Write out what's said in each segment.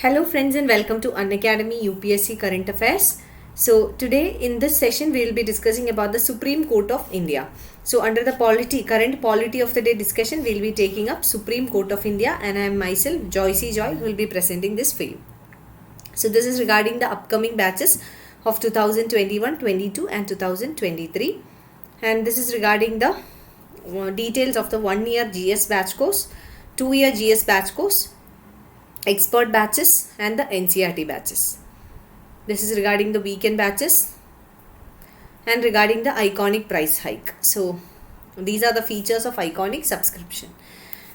Hello friends and welcome to Unacademy UPSC Current Affairs. So today in this session we will be discussing about the Supreme Court of India. So under the current polity of the day discussion we will be taking up Supreme Court of India, and I am myself Joicy Joy who will be presenting this for you. So this is regarding the upcoming batches of 2021, 22 and 2023, and this is regarding the details of the 1-year GS batch course, 2-year GS batch course, expert batches and the NCERT batches. This is regarding the weekend batches and regarding the iconic price hike. So these are the features of iconic subscription,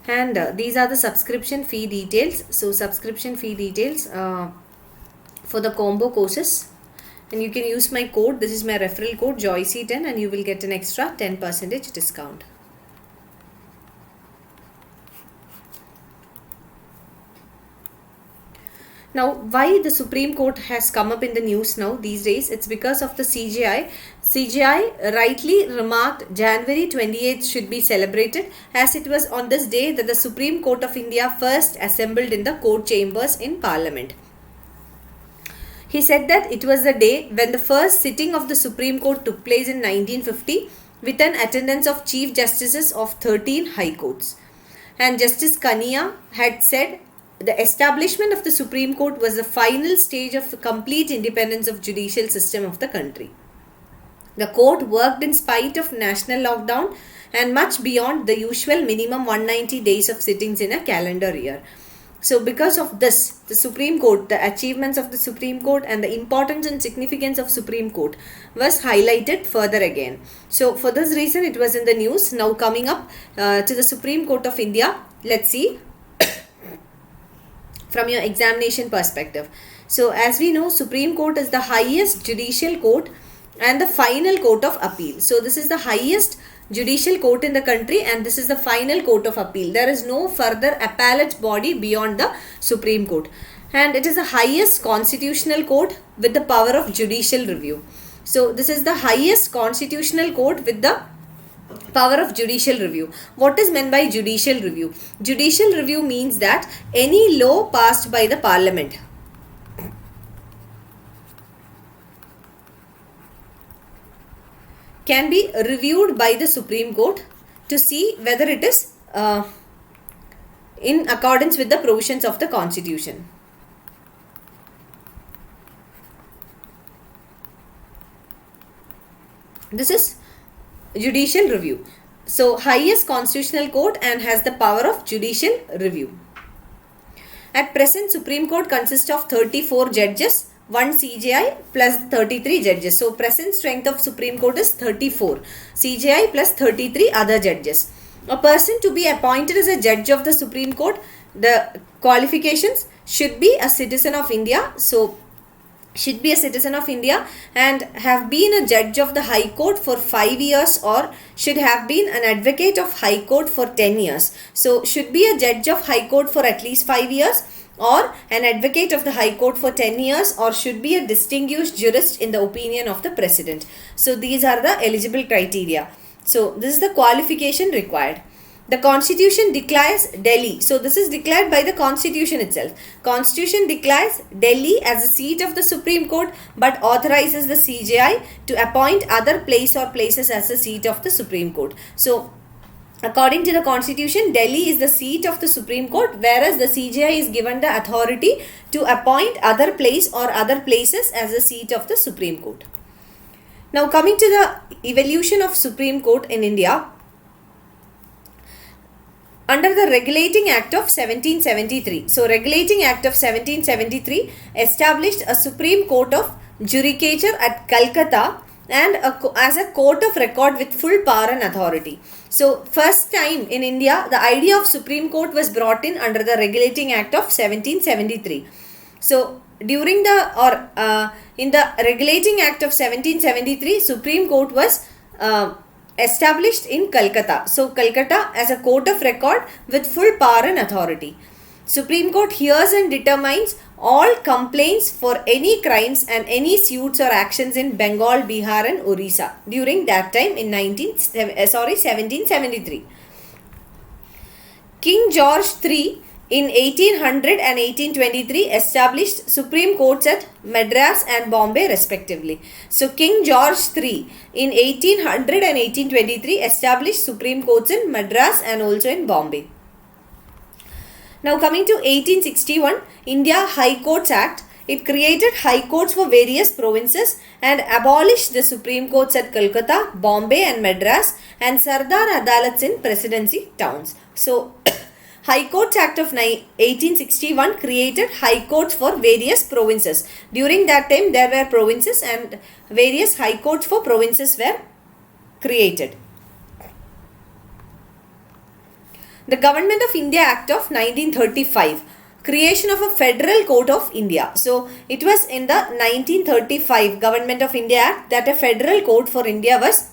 and these are the subscription fee details. So subscription fee details for the combo courses, and you can use my code. This is my referral code Joicy10 and you will get an extra 10% discount. Now, why the Supreme Court has come up in the news now these days? It's because of the CJI. CJI rightly remarked January 28th should be celebrated, as it was on this day that the Supreme Court of India first assembled in the court chambers in Parliament. He said that it was the day when the first sitting of the Supreme Court took place in 1950 with an attendance of Chief Justices of 13 High Courts. And Justice Kania had said the establishment of the Supreme Court was the final stage of the complete independence of judicial system of the country. The court worked in spite of national lockdown and much beyond the usual minimum 190 days of sittings in a calendar year. So because of this, the Supreme Court, the achievements of the Supreme Court and the importance and significance of Supreme Court was highlighted further again. So for this reason it was in the news. Now coming up to the Supreme Court of India, let's see from your examination perspective. So as we know, Supreme Court is the highest judicial court and the final court of appeal. So this is the highest judicial court in the country and this is the final court of appeal. There is no further appellate body beyond the Supreme Court, and it is the highest constitutional court with the power of judicial review. So this is the highest constitutional court with the power of judicial review. What is meant by judicial review? Judicial review means that any law passed by the Parliament can be reviewed by the Supreme Court to see whether it is in accordance with the provisions of the Constitution. This is judicial review. So highest constitutional court and has the power of judicial review. At present, Supreme Court consists of 34 judges, 1 CJI plus 33 judges. So present strength of Supreme Court is 34 CJI plus 33 other judges. A person to be appointed as a judge of the Supreme Court, the qualifications should be a citizen of India. So should be a citizen of India and have been a judge of the High Court for 5 years, or should have been an advocate of High Court for 10 years. So should be a judge of High Court for at least 5 years, or an advocate of the High Court for 10 years, or should be a distinguished jurist in the opinion of the President. So these are the eligible criteria. So this is the qualification required. The Constitution declares Delhi. So this is declared by the Constitution itself. Constitution declares Delhi as the seat of the Supreme Court but authorizes the CJI to appoint other place or places as the seat of the Supreme Court. So according to the Constitution, Delhi is the seat of the Supreme Court, whereas the CJI is given the authority to appoint other place or other places as the seat of the Supreme Court. Now coming to the evolution of Supreme Court in India. Under the Regulating Act of 1773. So Regulating Act of 1773 established a Supreme Court of Judicature at Calcutta and as a court of record with full power and authority. So first time in India, the idea of Supreme Court was brought in under the Regulating Act of 1773. So during the in the Regulating Act of 1773, Supreme Court was established in Calcutta. So Calcutta as a court of record with full power and authority. Supreme Court hears and determines all complaints for any crimes and any suits or actions in Bengal, Bihar and Orissa during that time in 1773. King George III in 1800 and 1823 established Supreme Courts at Madras and Bombay respectively. So King George III in 1800 and 1823 established Supreme Courts in Madras and also in Bombay. Now coming to 1861, India High Courts Act. It created high courts for various provinces and abolished the Supreme Courts at Calcutta, Bombay and Madras and Sardar Adalats in presidency towns. So High Courts Act of 1861 created high courts for various provinces. During that time there were provinces and various high courts for provinces were created. The Government of India Act of 1935. Creation of a Federal Court of India. So it was in the 1935 Government of India Act that a Federal Court for India was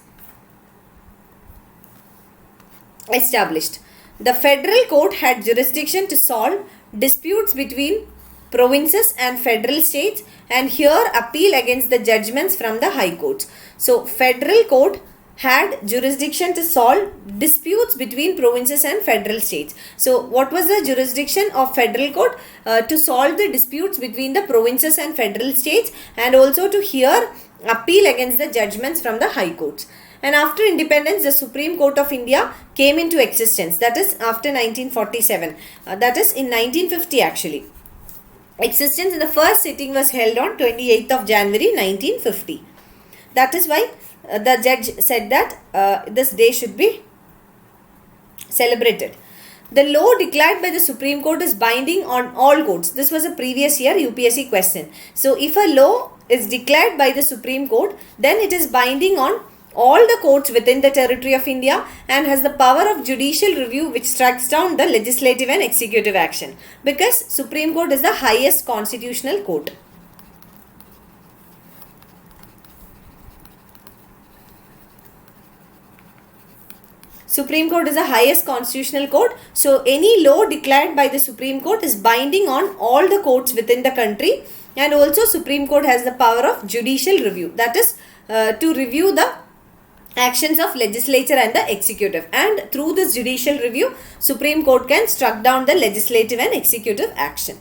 established. The Federal Court had jurisdiction to solve disputes between provinces and federal states and hear appeal against the judgments from the High Courts. So Federal Court had jurisdiction to solve disputes between provinces and federal states. So what was the jurisdiction of Federal Court? To solve the disputes between the provinces and federal states and also to hear appeal against the judgments from the High Courts. And after independence, the Supreme Court of India came into existence. That is after 1947. That is in 1950 actually. Existence in the first sitting was held on 28th of January 1950. That is why the judge said that this day should be celebrated. The law declared by the Supreme Court is binding on all courts. This was a previous year UPSC question. So if a law is declared by the Supreme Court, then it is binding on all the courts within the territory of India and has the power of judicial review which strikes down the legislative and executive action, because Supreme Court is the highest constitutional court. Supreme Court is the highest constitutional court. So any law declared by the Supreme Court is binding on all the courts within the country, and also Supreme Court has the power of judicial review, that is to review the actions of legislature and the executive, and through this judicial review Supreme Court can struck down the legislative and executive action.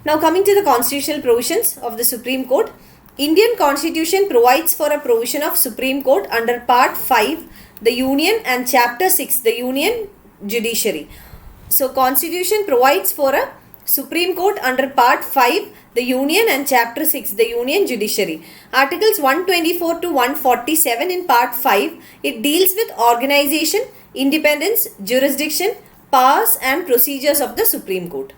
Now coming to the constitutional provisions of the Supreme Court. Indian Constitution provides for a provision of Supreme Court under Part 5, the Union, and Chapter 6, the Union Judiciary. So Constitution provides for a Supreme Court under Part 5, the Union, and Chapter 6, the Union Judiciary. Articles 124 to 147 in Part 5, it deals with organization, independence, jurisdiction, powers and procedures of the Supreme Court.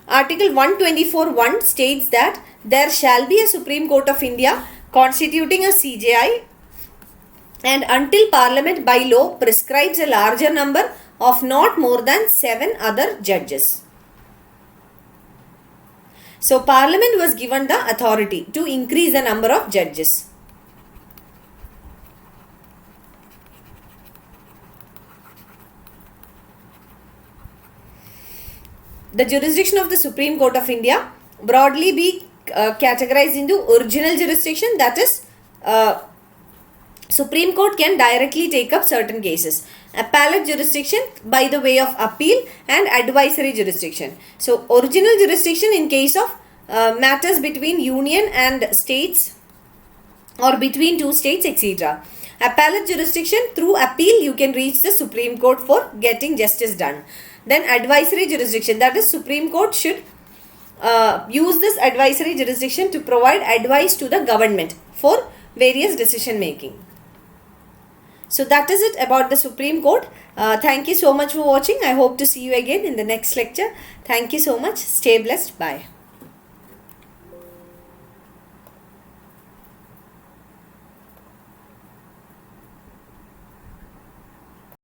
Article 124(1) states that there shall be a Supreme Court of India constituting a CJI, and until Parliament by law prescribes a larger number of not more than 7 other judges. So Parliament was given the authority to increase the number of judges. The jurisdiction of the Supreme Court of India broadly be categorized into original jurisdiction, that is Supreme Court can directly take up certain cases. Appellate jurisdiction by the way of appeal, and advisory jurisdiction. So original jurisdiction in case of matters between union and states or between two states, etc. Appellate jurisdiction, through appeal you can reach the Supreme Court for getting justice done. Then advisory jurisdiction, that is Supreme Court should use this advisory jurisdiction to provide advice to the government for various decision making. So that is it about the Supreme Court. Thank you so much for watching. I hope to see you again in the next lecture. Thank you so much. Stay blessed. Bye.